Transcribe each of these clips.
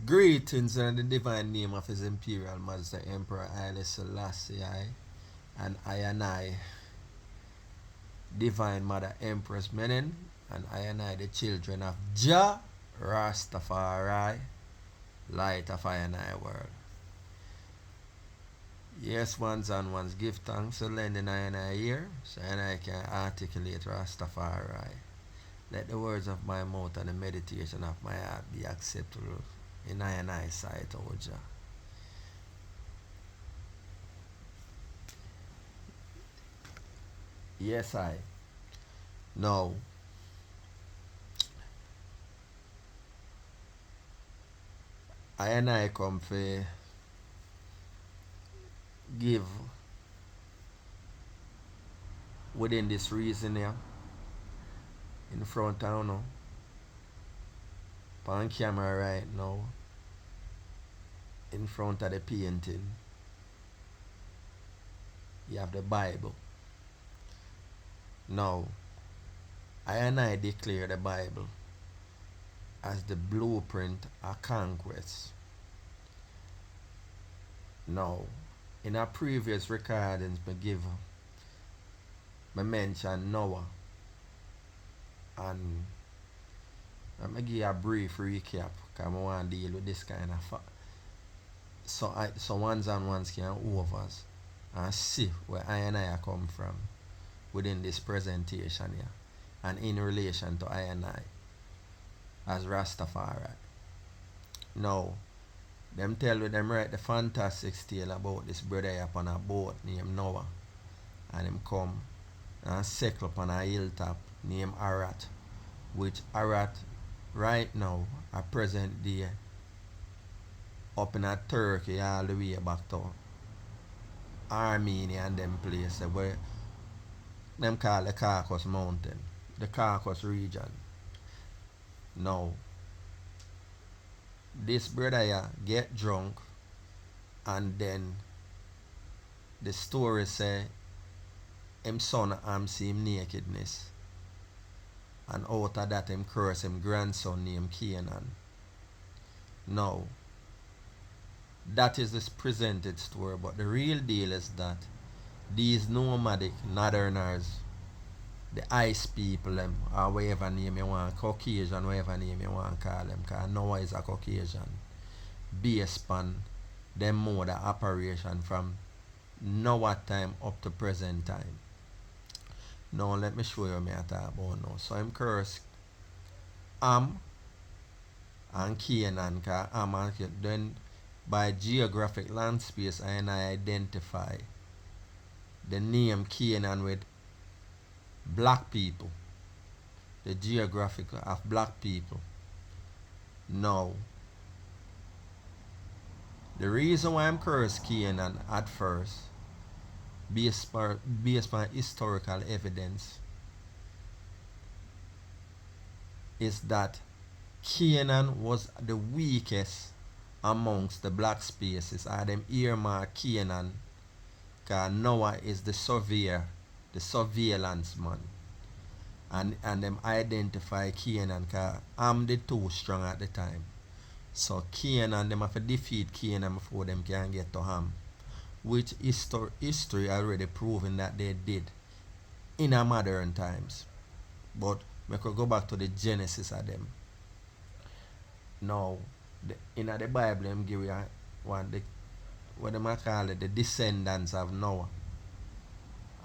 Greetings in the divine name of His Imperial Master Emperor Haile Selassie I, and I, Divine Mother Empress Menen, and I, the children of Jah Rastafari, light of I world. Yes, ones and ones give thanks to lending I here, so I can articulate Rastafari. Let the words of my mouth and the meditation of my heart be acceptable in I sight, O Jah. Yes, I. Now, I come for give within this reason here in front of you, on camera right now, in front of the painting, you have the Bible. Now, I declare the Bible as the blueprint of conquest. Now, in our previous recordings, I mentioned Noah, and I'm going to give you a brief recap because I want to deal with this kind of so ones and ones can overs and see where I come from within this presentation here and in relation to I as Rastafari. Now, them tell you them write the fantastic tale about this brother upon a boat named Noah, and him come and settle upon a hilltop named Arat, which Arat right now at present day up in a Turkey all the way back to Armenia and them places where them call the Caucasus Mountain, the Caucasus region. Now, this brother here get drunk, and then the story say him son see him nakedness, and out of that him curse him grandson named Canaan. Now, that is this presented story, but the real deal is that these nomadic northerners, the ice people them, or whatever name you want, Caucasian, whatever name you want to call them, because Noah is a Caucasian, based on them mode of operation from Noah time up to present time. Now let me show you me I talk about now. So I'm curse Am and Canaan, because Am and Canaan, then by geographic land space I identify the name Canaan with black people, the geographic of black people. Now, the reason why I'm cursed Canaan at first, based on historical evidence, is that Canaan was the weakest amongst the black spaces, or them earmark Canaan because Noah is the surveyor, the surveillance man. And them identify Canaan because I'm the too strong at the time. So Canaan, them have to defeat Canaan before them can get to Ham, which history already proven that they did in a modern times. But we could go back to the genesis of them. Now, in the Bible, them give you what them call it, the descendants of Noah.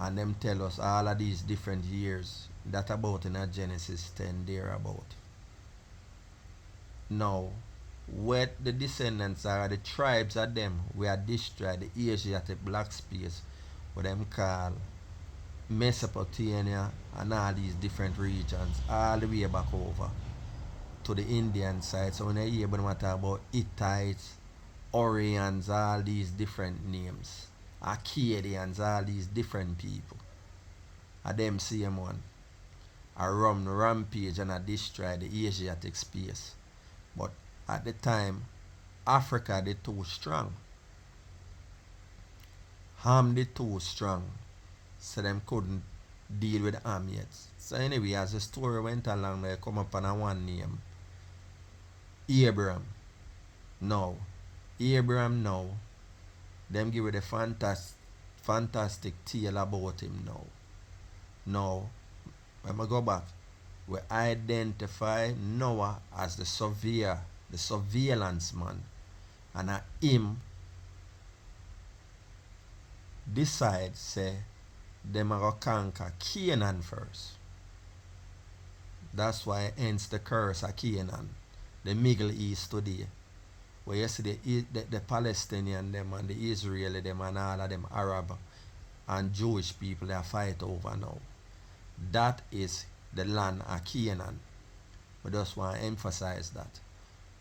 And them tell us all of these different years that about in a Genesis 10 there about. Now, what the descendants are, the tribes of them, we are destroyed the Asiatic black space, what them call Mesopotamia and all these different regions, all the way back over to the Indian side. So when I hear about talk about Hittites, Orions, all these different names, Akkadians, all these different people, are them same one. I run rampage and I destroy the Asiatic space. But at the time, Africa they too strong. Ham they too strong. So them couldn't deal with Ham yet. So anyway, as the story went along, they come up on a one name. Abraham. Now, Abraham now, them give it a fantastic tale about him now. Now, when I go back, we identify Noah as the surveyor, the surveillance man, and him decide say them are gonna conquer Canaan first. That's why hence the curse of Canaan, the Middle East today. Where you see the Palestinian them and the Israeli them and all of them Arab and Jewish people they fight over now. That is the land of Canaan. We just want to emphasize that.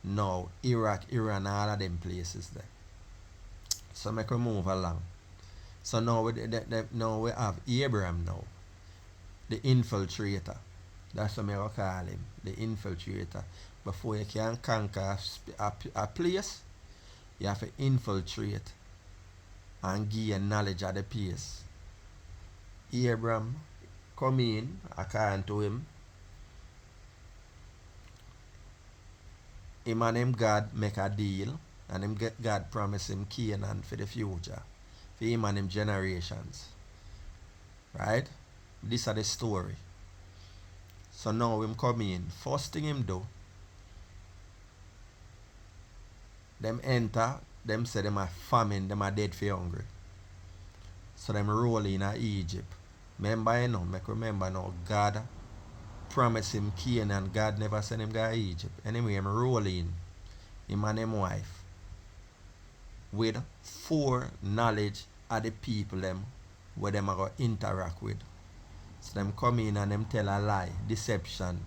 Now Iraq, Iran, all of them places there. So make we move along. So now now we have Abraham now, the infiltrator. That's what I call him, the infiltrator. Before you can conquer a place, you have to infiltrate and gain knowledge of the place. Abraham come in, according to him and him God make a deal, and him God promise him Canaan for the future, for him and him generations. Right? This is the story. So now him come in. First thing him do, them enter, them say them are famine, them are dead for hungry. So them roll in Egypt. Remember you know, make remember now, God promised him Canaan, God never sent him go to Egypt. Anyway, him roll in, him and him wife, with full knowledge of the people them where them are going to interact with. So them come in and them tell a lie, deception,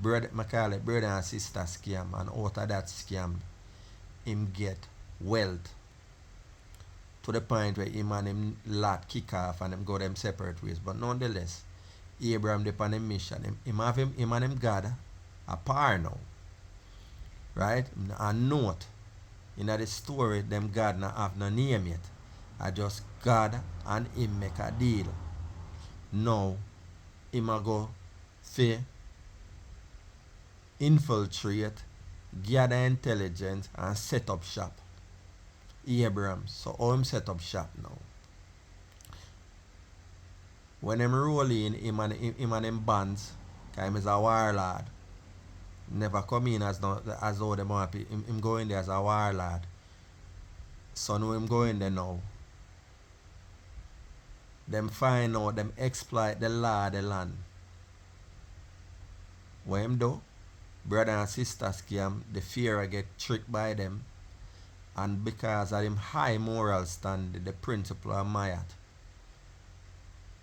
brother, I call it brother and sister scam, and out of that scam, him get wealth to the point where him and him lot kick off and them go them separate ways. But nonetheless, Abraham upon a mission. Him and him God a par now. Right? A note in the story them God not have no name yet. I just God and him make a deal. Now him a go fi infiltrate, gather intelligence and set up shop. Abraham. So how him set up shop now? When him roll in, him and him bands, cause him is a warlord. Never come in as how them want him go in there as a warlord. So now him go in there now. Them find out, them exploit the law of the land. What him do? Brother and sister scam, the fear get tricked by them. And because of them high moral standard, the principle of Mayat,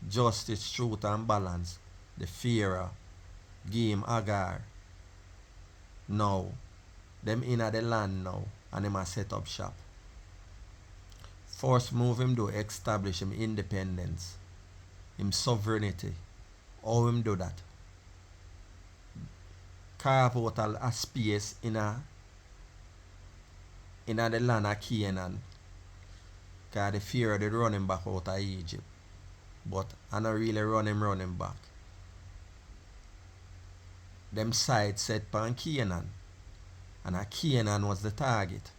justice, truth and balance, the fear give him Agar. Now, them in the land now, and them a set up shop. First move him do establish him independence, him sovereignty. How him do that? Carve out a space in the land of Canaan. Because the fear they run him back out of Egypt. But I not really run him back. Them sides set on Canaan. And a Canaan was the target.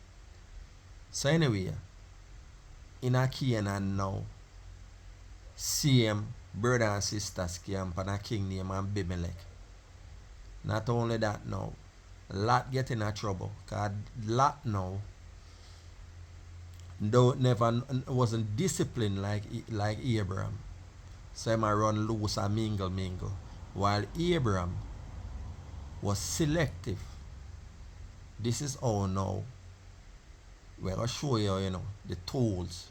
So anyway, in a Canaan now, same brother and sister scam and a king named Abimelech. Not only that now, Lot get in a trouble. Because Lot now wasn't disciplined like Abraham. So him a run loose and mingle. While Abraham was selective. This is how now we're going to show you, the tools.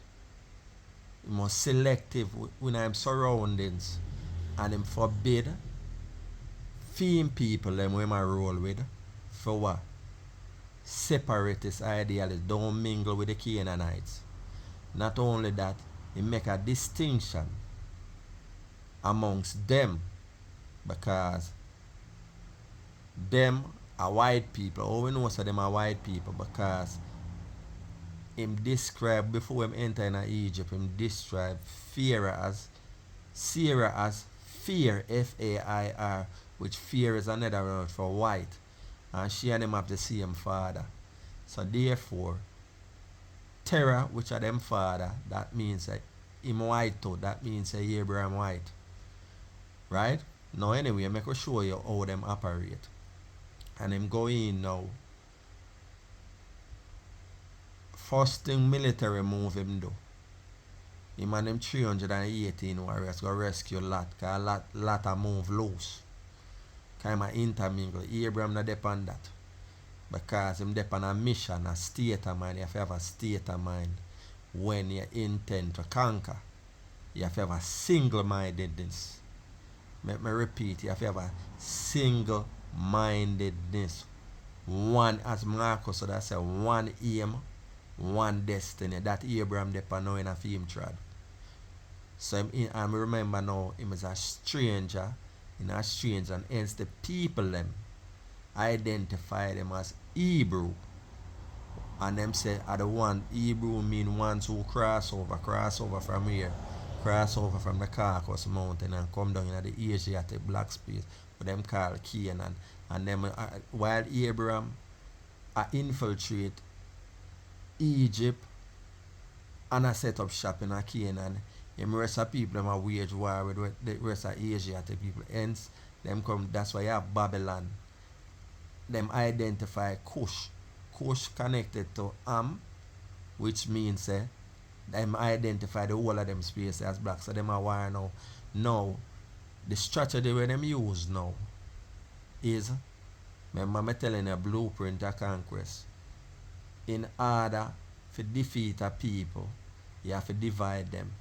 He was selective with him surroundings, and him forbid feeing people them we might roll with for what? Separatist idealists, don't mingle with the Canaanites. Not only that, he make a distinction amongst them, because them are white people. All we know so them are white people, because him describe before him enter in Egypt, him describe Sarah as fear, F-A-I-R, which fear is another word for white. And she and him have the same father. So therefore, Terah, which are them father, that means that him white too. That means that Abraham white. Right? Now anyway, I'm going to show you how them operate. And him go in now. First thing military move him do. Him and them 318 warriors go rescue Lot. Because Lot a move loose. Kind of intermingle. Abraham not depend that. Because him depend on a mission, a state of mind. You have to have a state of mind when you intend to conquer. You have to have a single-mindedness. Let me repeat, you have to have a single-mindedness. One, as Marcus would have said, one aim, one destiny. That Abraham depend now in a film trad. So I remember now him is a stranger, in a stranger, and hence the people them identify them as Hebrew. And them say are the one Hebrew mean ones who cross over from here, cross over from the Caucasus mountain and come down in the Asiatic black space, what them call Canaan. And them while Abraham infiltrate Egypt and a set up shop in a Canaan, the rest of people them a wage war with the rest of Asiatic people. Hence them come, that's why you have Babylon. Them identify Cush. Cush connected to which means them identify the whole of them space as black. So them are war now. Now, the strategy where them use now is, remember me telling you, blueprint of conquest. In order to defeat a people, you have to divide them.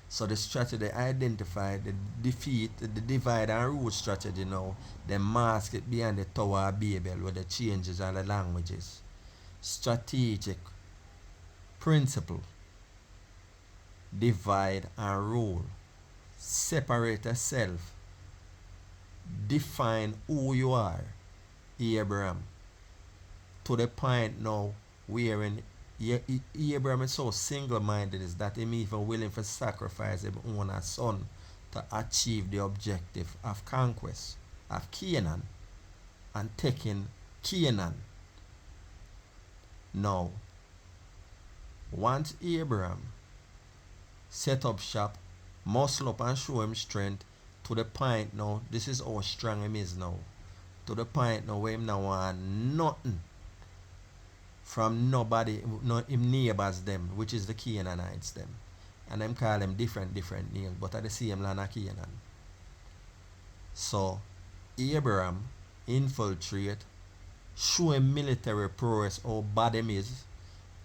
So the strategy identify the defeat, the divide and rule strategy now, they mask it behind the Tower of Babel with the changes and the languages. Strategic principle, divide and rule. Separate yourself. Define who you are, Abraham. To the point now wherein Abraham is so single-minded is that him even willing to sacrifice his own son to achieve the objective of conquest of Canaan and taking Canaan. Now, once Abraham set up shop, muscle up and show him strength to the point now, this is how strong him is now, to the point now where him now want nothing from nobody, no him neighbors them, which is the Canaanites them. And them call them different names, but at the same land of Canaan. So Abraham infiltrate, show him military prowess, how bad him is,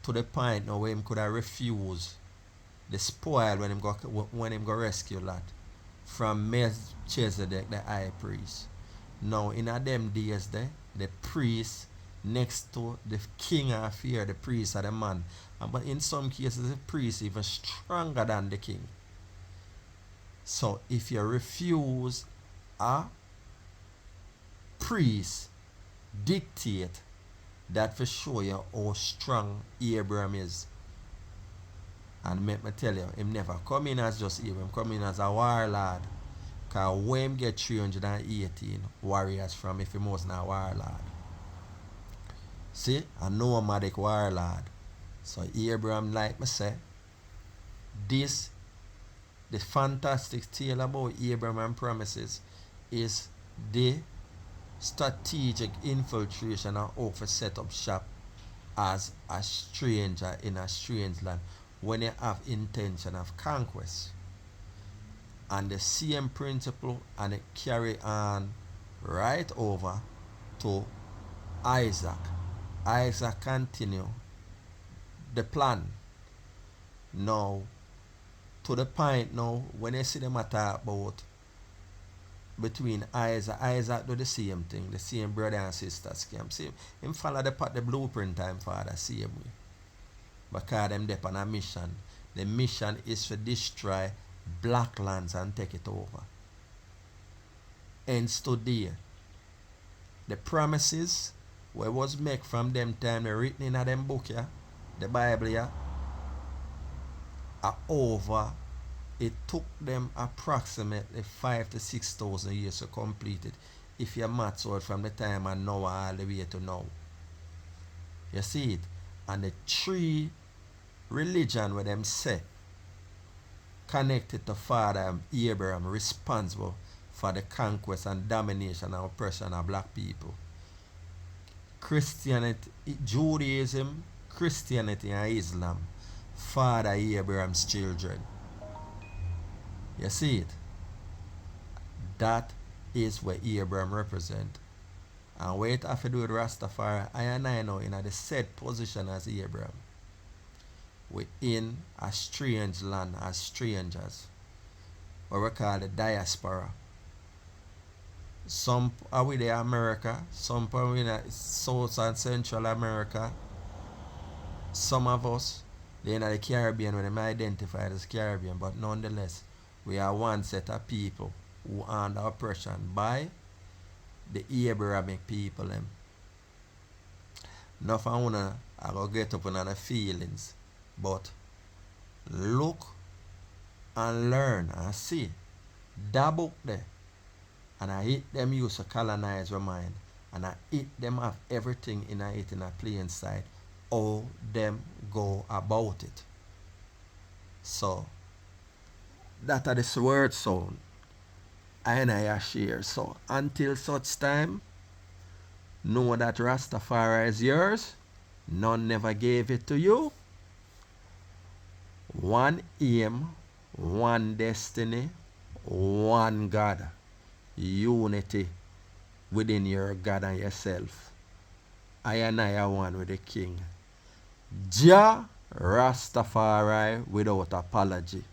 to the point now where him could have refused the spoil when him go rescue Lot from Melchizedek the high priest. Now in a them days there, the priest next to the king of fear, the priest are the man. But in some cases the priest even stronger than the king. So if you refuse a priest dictate, that for show you how strong Abraham is. And make me tell you, him never come in as just Abraham, come in as a warlord. Because when him get 318 warriors from, if he wasn't a warlord. See, a nomadic warlord. So Abraham, like me say, this, the fantastic tale about Abraham and promises is the strategic infiltration and how to set up shop as a stranger in a strange land when you have intention of conquest. And the same principle and it carry on right over to Isaac. Isaac continue the plan. Now, to the point now, when you see them talk about between Isaac do the same thing, the same brother and sister scam. See, him follow the blueprint time father same way. Because them dep on a mission. The mission is to destroy black lands and take it over. Hence today, the promises what was made from them time written in a them book here, the Bible here, are over. It took them approximately 5,000 to 6,000 years to complete it. If you maths out from the time and now all the way to now. You see it? And the three religion where them say connected to Father Abraham responsible for the conquest and domination and oppression of black people. Christianity, Judaism, Christianity and Islam. Father Abraham's children. You see it? That is what Abraham represent. And what it have to do with Rastafari, I and I know in the said position as Abraham. We're in a strange land as strangers. What we call the diaspora. Some are with the America, some are in South and Central America. Some of us, they're in the Caribbean when they identify as Caribbean, but nonetheless, we are one set of people who are under oppression by the Abrahamic people. Enough I wanna I go get up on the feelings, but look and learn and see that book there. And I hit them used to colonize our mind. And I hit them have everything in it in a plain sight. How them go about it. So that are the word sound. I share. So until such time, know that Rastafari is yours. None never gave it to you. One aim, one destiny, one God. Unity within your God and yourself. I and I are one with the King. Jah Rastafari without apology.